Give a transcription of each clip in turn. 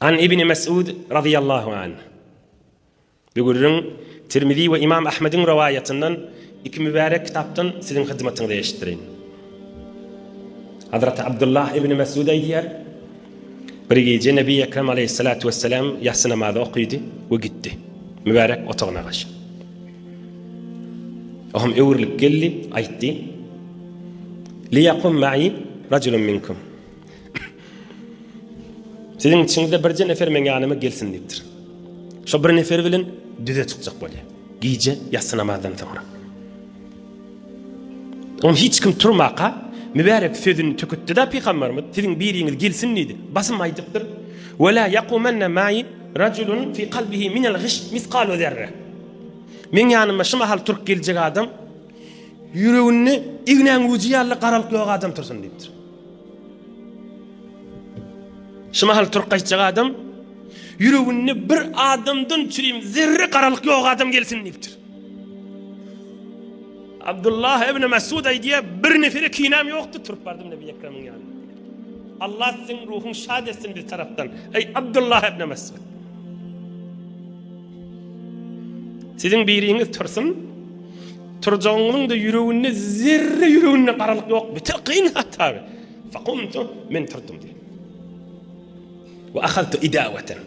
An İbni Mes'ud radıyallahu anh. Bugün Tirmizi ve İmam Ahmed'in rivayetinden iki mübarek kitaptan sizin hizmetinize eşittireyim. Hazreti Abdullah İbni Mes'ud aydiyer. Bir gece Nebi Ekrem aleyhissalatu vesselam yatsı namazı okuydu ve gitti. Mübarek otağına kaçtı. Ohum öwürlük geldi, aytti. Liyakum ma'i raculun minkum. Sizin içinizde bir nefer men yanıma gelsin deyiptir. Şu bir nefer bilen düze çıkacak böyle. Gece yatsı namazdan sonra. Hiç kim turmaqa mübarek sözünü töküttü da Peygamberimiz sizin biriniz gelsin dedi. Basın aytıptır. Ve la yaqumanna ma'i raculun fi qalbihi min al-ghish misqalu zerre. Men yanıma şu mahal turk gelecek adam yüreğini ignen ucuyarlı qaralık yok adam tursun deyiptir. Şu mahal turk kaçacak adam yüreğini bir adamdan çürüyüm zerre qaralık yok adam gelsin deyiptir. Abdullah ibn Mes'ud aydiye bir nefere kinam yoktu turp bardım Nebi Ekrem'in yanına. Allah sizin ruhun şad etsin bir taraftan. Ey Abdullah ibn Mes'ud. Sizin biriniz tursun. Turcağının da yüreğine zerre yüreğine qaralık yok. Bitirqin hatta. Fakumtu men turdum diye. Ve ahaltu idaveten.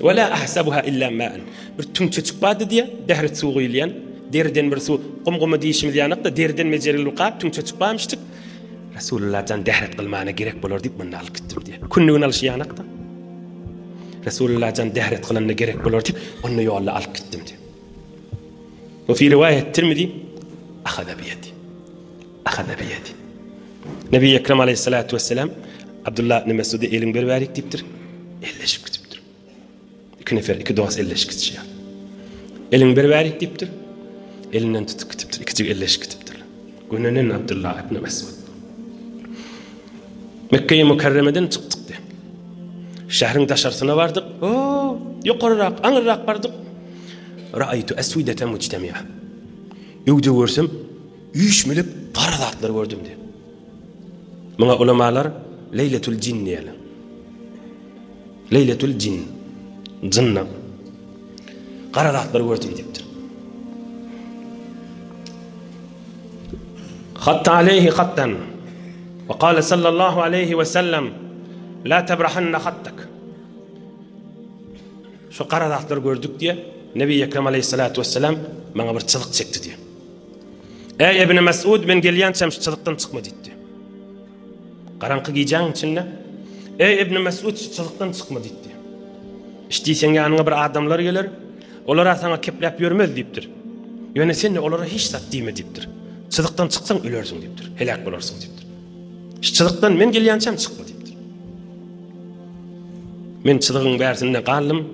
Ve la ahsabuha illa ma'an. Bir tümçe çıkmadı diye dehret suğu ilayan. Derden bir su qumquma deyişimiz yanıqda derden mecerili qap tümçe çıkmamıştık. Resulullah'tan dehret qılmana gerek bolar deyip bunu alıp gittim diye. Kunnuğun alışı yanıqda. Resulullah'tan dehret qılana gerek bolar deyip onu yolla alıp gittim diye. Ve fi rivayet Tirmizi akhada biyadi. Akhada biyadi. Nebi Ekrem aleyhissalatu vesselam Abdullah ibn Mes'ud'e elin bir verik deyiptir. Elleşip gitiptir. İki nefer, iki doğas elleşip gitişi. Elin bir verik deyiptir. Elinden tutup gitiptir. İkisi elleşip gitiptir. Gününün Abdullah ibn Mes'ud. Mekke-i Mukarreme'den çıktık diye. Şehrin taşarısına vardık. Yukarırak, anırrak vardık. Ra'aytu esvideten muctemi'a. Yugda görsem, yüzmülük qaradatlar gördüm diye. Bana ulemalar Leyletul Cin diyelim. Leyletul Cin. Cınna. Qaradatlar gördüm deyiptir. Hatta aleyhi hattan. Ve kâle sallallahu aleyhi ve sellem la tebrahanna hattak. Şu qaradatlar gördük diye Nebi Ekrem aleyhissalatu vesselam bana bir çılık çekti diye. Ey İbni Mes'ud ben gelyansam şu çılıktan çıkma deydi. Qarankı giyeceğin içinde ey İbni Mes'ud şu çılıktan çıkma deydi. İşte sen yanına bir adamlar gelir olara sana keplep yürümez deyiptir. Yani sen de olara hiç sat deyme deyiptir. Çılıktan çıksan ölürsün deyiptir. Helak bolarsın deyiptir. Şu çılıktan men gelyansam çıkma deyiptir. Men çılığın bersinden qaldım.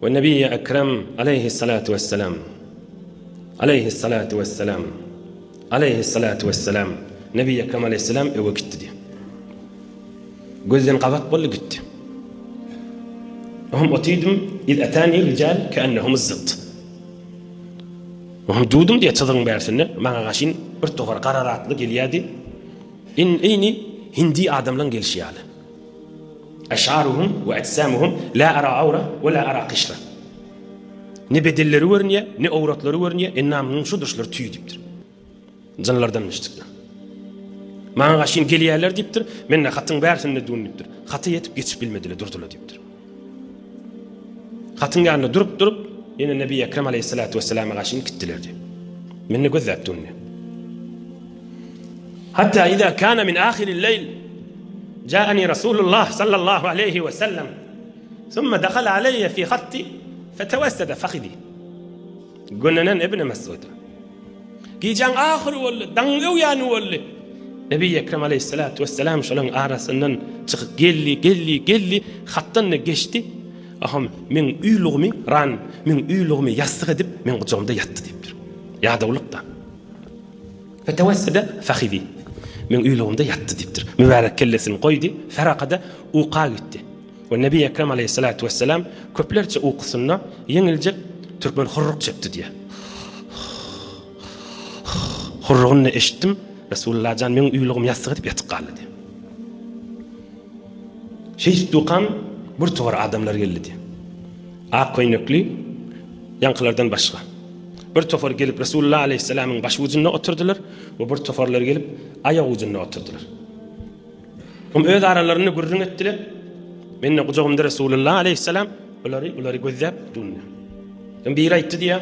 Ve Nebi Ekrem aleyhissalatu vesselam aleyhissalatu vesselam aleyhissalatu vesselam Nebi Ekrem aleyhisselam eve gitti diye. Gözlerini kapat bollu gitti. Ohum otiydim iz etani rical keennehum zıt. Ohum dudum diye çılığın bersinden bana kaşin bir toğır qararatlı geliyadi. İni hindi adamlan gelişiyalı. Eş'aruhum ve etsamuhum la ara avra ve la ara qişra. Ne bedelleri görünüyor, ne avratları görünüyor, namının şu dışları tüy deyiptir. Canlardanmıştık. Bana kaşin geliyerler deyiptir, menne xatın bärsinde dün deyiptir. Xatı yetip geçip bilmediler, durdular deyiptir. Xatın yanında durup, yine Nebi Ekrem aleyhissalatu vesselam'a kaşin gittiler diye. Menne gözler dünne. Hatta iza kana min ahiril leyl جاءني رسول الله صلى الله عليه وسلم ثم دخل علي في خطي فتوسد فخذي قلنا ابن مسعود جيجان آخر ولا دنقو يعني ولا نبي أكرم عليه الصلاة والسلام شلون أعرس أنن قل لي خطنا جشتي أهم من أيلغمي ران من أيلغمي يستغدب من قجوم ده يتدب يا دولقتا فتوسد فخذي من أيلهم ده يتدبتر مبارك كلسن قيدي فرقده وقايته والنبي أكرم عليه الصلاة والسلام كبلرت أوقصنا ينلجك تركمن خرق شبت ديه خرقنا اشتم رسول الله جان من أيلهم يستغرب يتقال ده شيء دوقام bir tovar adamlar geldi. Ak koynuklu yankılardan başka. Bir tovar gelip Resulullah Aleyhisselam'ın baş ucuna oturdular ve bir tovarlar gelip ayak ucuna oturdular. Öz aralarını gurrun ettiler. Benim kucağımda Resulullah Aleyhisselam uları gözlep durdu. Bir ayet diye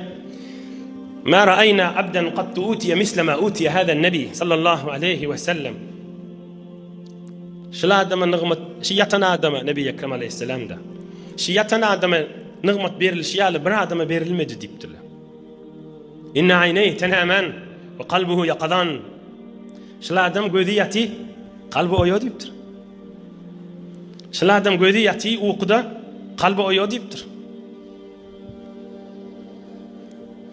ما رأينا عبدا قد أوتي مثل ما أوتي هذا النبي صلى الله عليه وسلم. شلا آدم نغمت شياتنا آدم نبي أكرم عليه السلام ده شياتنا آدم نغمت بير الشيال برا آدم بير المجد يبتله. إن عينيه تنامان وقلبه يقظان. شلا آدم قذيتي قلبه أيود يبتر. شلا آدم قذيتي وقده قلبه أيود يبتر.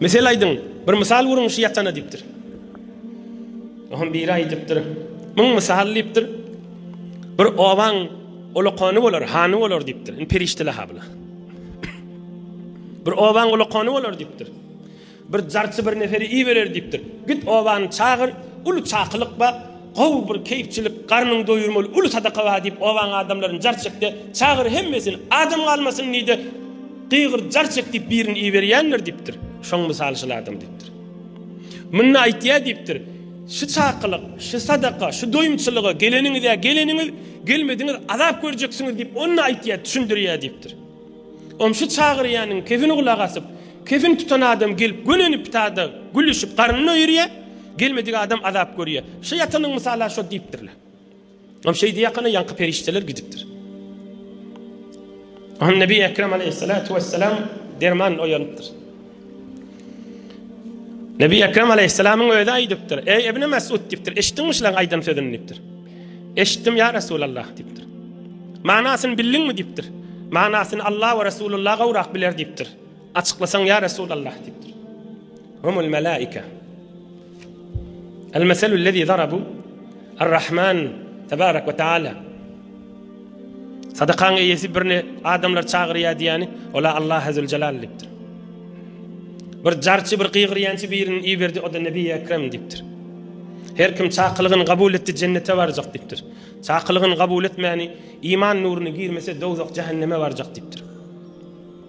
مثل أيضاً برمثال ورم شياتنا ديبتر. وهم بيراي ديبتر. من مثال ديبتر. بر آوان اولقانه ولر هانه ولر ديبتر. إن پريشت لحبله. بر آوان اولقانه ولر ديبتر. بر زرت بر نفری ایولر ديبتر. گت آوان چاغر اول چاقلق با قو بر keyifçilik karnın doyurmalı ulu sadaka va deyip ovan adamların jarçıkta çağır hemmesin adam kalmasın neydi qıyğır jarçık deyip birini iveriyenler diptir. Şoň misalşyl adam diptir. Munna aýtýa diptir. Şu çaqylyk, şu sadaka, şu doyumçylygy geleniňiz gelmediňiz azap görjeksiňiz deyip onu aýtýa düşündirýär diptir. Şu çağırýanyň kefini gulak asyp, kefin tutan adam gelip gönenip tada gülüşip garnyny öýürýär. Gelmedik adam azap görüyor. Şeytanın misala şu diptirler. Şey diyakına yankı perişteler gidiptir. Nebi Ekrem Aleyhissalatu vesselam derman oyanıptır. Nebi Ekrem Aleyhisselam'ın öyle aydıptır. Ey İbn Mesud diptir. Eşittinmiş lan aydan sözünü diptir. Eşittim ya Resulallah diptir. Manasını bildin mi diptir. Manasını Allah ve Resulullah gavrak bilir diptir. Açıklasan ya Resulallah diptir. Humul melaike. المثل الذي ضربوا الرحمن تبارك وتعالى صدقان ايسي برني آدملر çağırıya diyani ola Allah Azze ve Celal diptir. Bir jarçı bir qıyğıryançı birini iyi verdi o da Nebi Ekrem diptir. Her kim çaqılığını kabul etti cennete varacak diptir. Çaqılığını kabul etmeyeni iman nurunu girmese dozaq cehenneme varacak diptir.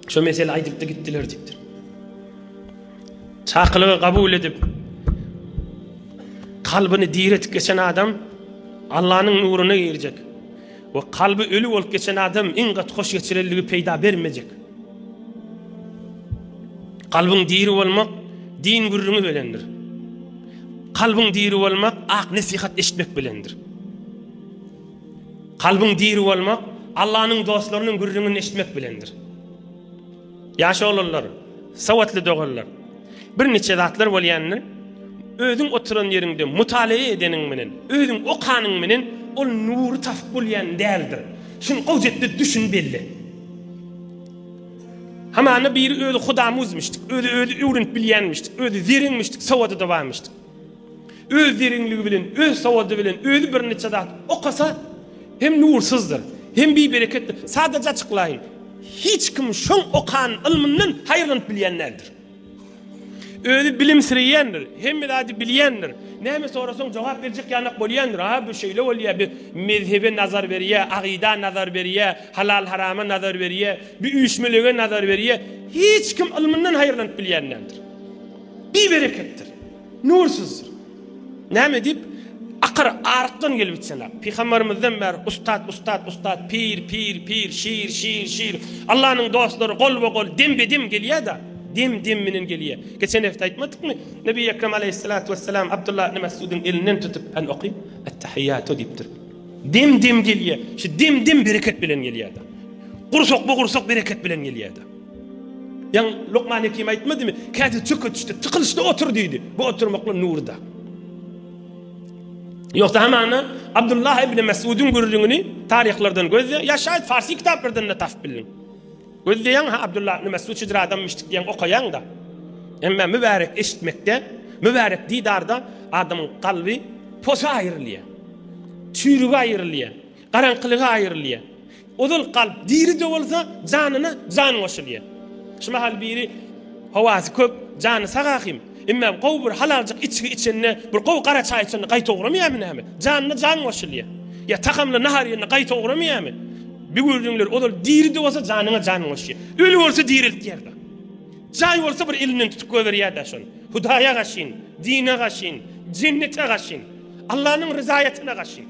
Şu mesele aydıp da gittiler diptir. Çaqılığı kabul edip kalbini diretip geçen adam Allah'ın nuruna girecek. Ve kalbi ölü olup geçen adam ingat hoş geçirelliği peyda vermeyecek. Kalbin diri olmak din gurrunu bilendir. Kalbin diri olmak ak nasihat eşitmek bilendir. Kalbin diri olmak Allah'ın dostlarının gurrunu eşitmek bilendir. Yaşa olurlar, savatlı doğurlar. Bir neçe zatlar bolýanlar özüň oturan ýerinde mutalaýa edeniň menen, özüň okanyň menen ol nury tapyp bolýan däldir. Şunu gowjetde düşün belli. Hamana bir özü Hudamyzmışdyk, özü öwrünip bilýänmişdik, özü zerinmişdik, sawada da barmışdyk. Öz zerinligi bilen, öz sawady bilen, özü bir neçe zat okasa hem nursuzdur, hem bir bereketli. Sadece açıklaýyn. Hiç kim şoň okan ilminden haýrlanyp bilýänlerdir. Özü bilimsiriyendir, hem de bilyendir. Näme sorasaň jogap berjek ýanyk bolýandyr. Ha bu şeýle bolýar, bir mezhebe nazar berýär, agida nazar berýär, halal harama nazar berýär, bir üýşmelige nazar berýär. Hiç kim ilminden haýrlanyp bilýänlerdir. Bir bereketdir. Nursuzdur. Näme dip akır arıkdan gelip bitsenler. Peygamberimizden beri ustad, pir, şiir. Allah'ın dostları kol ve kol, dim be dim gelýär da. Dim minin geliyor. Geçen hafta aytmadık mı? Nebi Ekrem Aleyhissalatu vesselam Abdullah ibn Mesud'un elinden tutup en okuyup ettehiyyatü diptir. Dim geliyor. Şu dim bereket bilen geliyor da. Kursak bereket bilen geliyor da. Yani Lokman Hekim aytmadı mı? Kâdi çıkıştı, tıkılışta otur dedi. Bu oturmakla nurda. Yoksa hemen Abdullah ibn Mesud'un gurrunu tarihlerden gözle ya şayet Farsi kitaplardan da taf bilin. Gözleyen Abdullah ibn Mesud şidir adammıştık diyen okayan da. Ama mübarek eşitmekte, mübarek didarda adamın kalbi posa ayrılıyor. Çürüge ayrılıyor. Karanqılığa ayrılıyor. Odul kalp diri de olsa canı oşuluyor. Şu mahal biri havası köp, canı sağakim. Ama qow bir halalcık içine, bir qow qara çay içine qayta uğramayamı näme? Canı oşuluyor. Ya takamlı nahar yerine qayta uğramayamı? Bir gördüňler olar diride bolsa janyňa janyň goşýar. Öli bolsa diriltýär da. Jay bolsa bir elinden tutup göberýär da şon. Hudaýa gaşyn, dine gaşyn, jennete gaşyn, Allah'ın rızayetine gaşyn,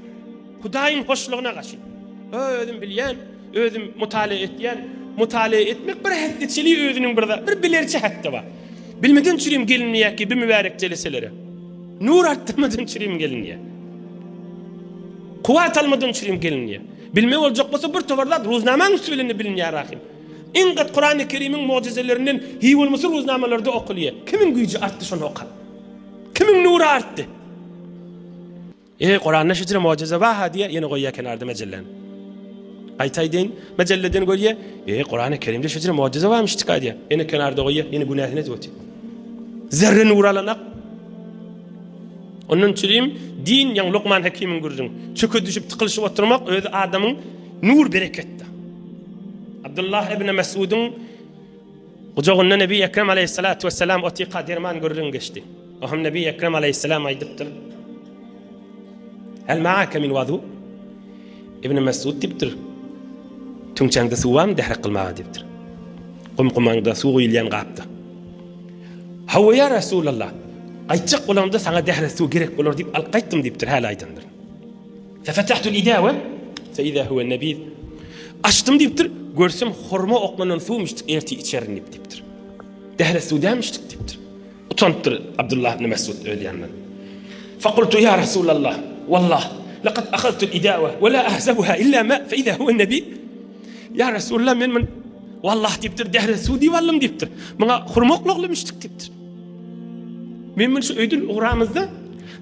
Hudaýyň hoşlugyna gaşyn. Özüm bilýän, özüm mutala etýän, mutala etmek bir hätçilik özüniň bir bilerçi hätti bar. Bilmeden çürüm gelinýär ki bir mübarek jeleselere. Nur artmadan çürüm gelinýär. Kuwat almadan çürüm gelinýär. Bilme boljak bolsa bir towarlar ruznamaň usulini bilinýär rahim. Inqat Qur'an-ı Kerim'in mucizelerinden hiç olmasa ruznamalarda okulýar. Kimin güýji artdy şonu okap? Kimin nuru artdy? Qur'an'da şeýle mucize bar diýe ýene goýýar kenarda majallan. Aytaýdyn majalleden görýär. Qur'an-ı Kerim'de şeýle mucize barmyş diýär. Ýene kenarda goýýar, ýene günahyny ötýär. Zerre nur alanak. Onun çürüm din ýa Luqman Hakim'in gürjüň. Çöke düşüp tıkylşyp oturmak öz adamyň nur bereketde. Abdullah ibn Mesud'un ujağynda Nebi Ekrem aleyhissalatu vesselam otiqa derman gürjüň geçdi. Oham Nebi Ekrem aleyhissalam aýdypdyr. Hal ma'aka min wudu? Ibn Mesud diýipdir. Tüňçäňde suwam dehre kılmaga diýipdir. Qumqumanda suw ýylýan gapdy. Hawa ya Rasulullah. Aytjak bolamda sana dehre suw gerek bolar diýip alqaýtdym diýipdir hal aýdandyr. Fefatahtu al-idawa fa idha huwa an-nabiy. Açtım diýipdir. Görsem horma oklanan suwmuşdyk erti içerin diýipdir. Dehre suw dämişdik diýipdir. Utandyr Abdullah ibn Mesud öýlenýän. Faqultu ya Rasulullah wallah laqad akhadhtu al-idawa wa la ahzabuha illa ma fa idha huwa an-nabiy. Ya Rasulullah men wallah diýipdir dehre suw diýwallym diýipdir. Maňa horma oklamışdyk diýipdir. Men şu öýdül uğramyzda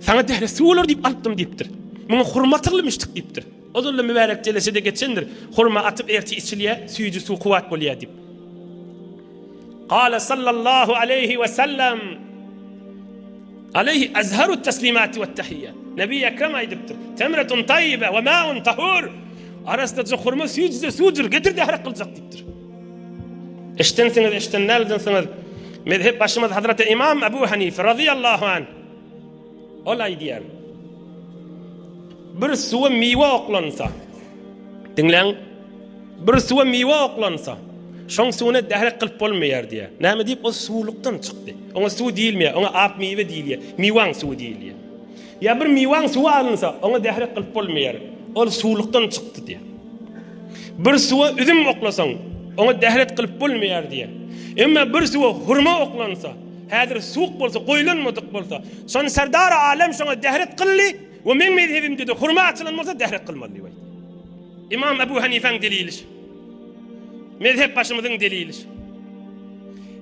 sana dehre suw bolar diýip alypdym diýipdir. Maňa horma atylmışdyk diýipdir. Odulla mübarek jelesede geçendir. Horma atıp erti içilýär, süýüji suw kuwat bolýar diýip. Qala sallallahu aleyhi ve sellem aleyhi azharu at-taslimat ve at-tahiyyat. Nebi Ekrem aýdypdyr. Temretun tayyiba ve ma'un tahur. Arasda horma süýüji suwdur getir dehre kıljak diýipdir. Eştensiňiz, eştennäldiňiz. Mezhep başymyz Hazreti İmam Ebu Hanife radıyallahu anh. Olay diýär. Bir suwa miwa oklansa, dinleň, bir suwa miwa oklansa, şoň suwuna dehre kılıp bolmaýar diýär. Näme diýip o suwlukdan çykdy. Oňa suw diýilmeýär, oňa ap miwe diýilýär, miwaň suw diýilýär. Ya bir miwaň suwa alınsa, oňa dehre kılıp bolmaýar. Ol suwlukdan çykdy diýär. Bir suwa üzüm oklasaň, oňa dehre kılıp bolmaýar diýär. Emma bir suwa hurma oklansa, häzir suwuk bolsa, goýlanmadyk bolsa, şon serdar alem şoňa dehre kılly. Ve men mezhebimde de hurma açılanmasa dehre kılmalı diýär. İmam Ebu Hanifeň delili. Mezhep başymyzyň delili.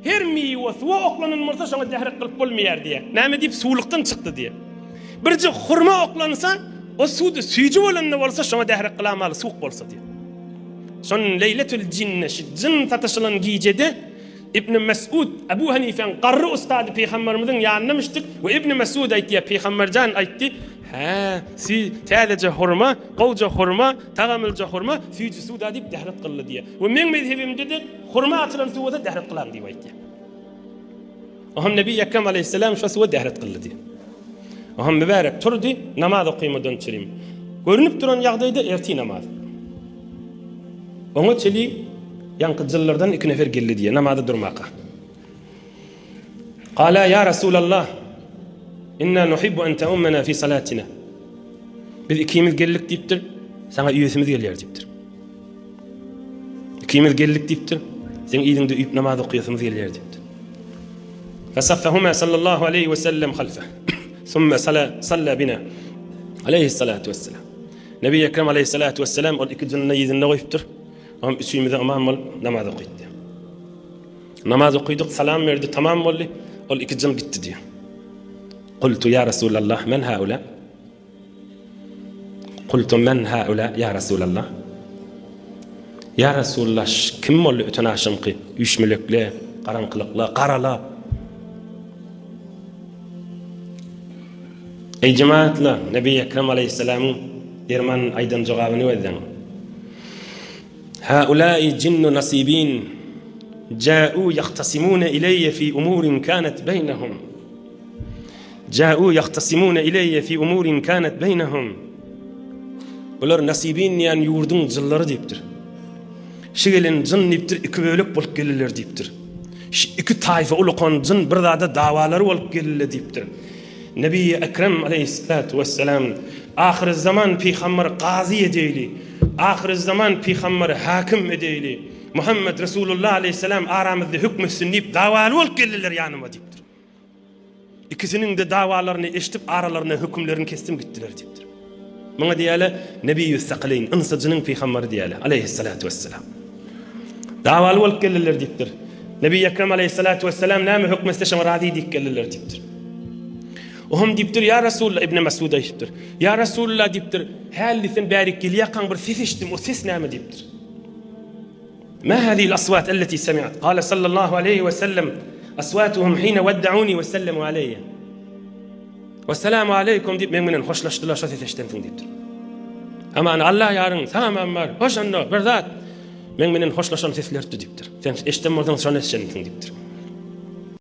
Her miwa suwa oklanylmasa şoňa dehre kılıp bolmaýar diýär. Näme diýip suwlukdan çykdy diýär. Birji hurma oklansa, o suwdy süýji bolanda bolsa şoňa dehre kılamaly suwuk bolsa diýär. Şon Leyletul Jinne, jin tatyşylan gijede İbn Mesud, Ebu Hanifeň qarry ustady peýgamberimiziň ýanyna mişdik we İbn Mesud aýtdy, peýgamberjan aýtdy, täze hurma, gowja hurma, tagamylja hurma, süýji suwda diýip dehret kıldy diýär. We men mezhebimde de hurma atylan suwda dehret kılan diýip aýtdy. Oham Nebi Ekrem aleyhisselam şu suwda dehret kıldy diýär. Oham mübarek turdy, namaz okuymadan çyrim. Görünüp duran ýagdaýda erti namaz. Oňa çeli yankı jyllardan 2 nefer geldi diýär namazda durmaka. Qala ya Rasulullah inna nuhibbu an ta'ummana fi salatina. Biz ikimiz geldik diýipdir, sana üýesimiz gelýär diýipdir. Ikimiz geldik diýipdir, sen ýylyňda üýüp namaz okuýasymyz gelýär diýipdir. Fasaffahuma sallallahu aleyhi ve sellem halfa. Thumma salla bina aleyhi salatu vesselam. Nebi Ekrem aleyhi salatu vesselam ol iki jynna ýyzyna goýupdyr. Am üçüýmize imam namaz okuýdy. Namaz okuýdyk, salam berdi, tamam boldy. Ol iki jyn gitdi diýär. Qultu ya Rasulullah men haula? Qultu men haula ya Rasulullah? Ya Rasulullah kim boldy öten aşymky? Üçmülekle, garaňkylykla, garala. Ey cemaatler, Nebi Ekrem aleyhisselam'ın derman aýdan jogabyny berdiň. هؤلاء جن نصيبين جاءوا يختصمون إلي في أمور كانت بينهم جاءوا يختصمون إلي في أمور كانت بينهم Bular nasibin yani yurdun jyllary diýipdir. Şigelen jın diptir, iki bölük bolup gelirler diptir. İki tayfa ulukon jın bir dada davaları bolup gelirler diptir. Nebi Ekrem aleyhissalatu vesselam ahir zaman peygamber qazi edeyli, ahir zaman peygamber hakim edeyli. Muhammed Resulullah aleyhisselam aramızda hükmü sünnip davalı bolup gelirler yanıma diptir. İkisinin de davalarını eşitip aralarına hükümlerini kestim gittiler diptir. Buna diyale Nebi-i Sakaleyn, ınsıcının peygamberi diyale aleyhissalatu vesselam. Davalı bolup gelirler diptir. Nebi Ekrem aleyhissalatu vesselam näme hükm isteşem razi dik gelirler diptir. Ohum diptir ya Resulullah İbn Mesud'a diptir. Ya Resulullah diptir. Hallisin barik geliyakan bir ses iştim, o ses näme diptir. ما هذه الأصوات التي سمعت؟ قال صلى الله عليه وسلم أصواتهم حين ودعوني وسلموا علي والسلام عليكم ديب من hoşlaştılar şöyle seçtensin diptir. Aman Allah yarın tamam var. Hoş anno berzat. Men hoşlaşan sesler diptir. Sen eştem oradan sonra seçtensin diptir.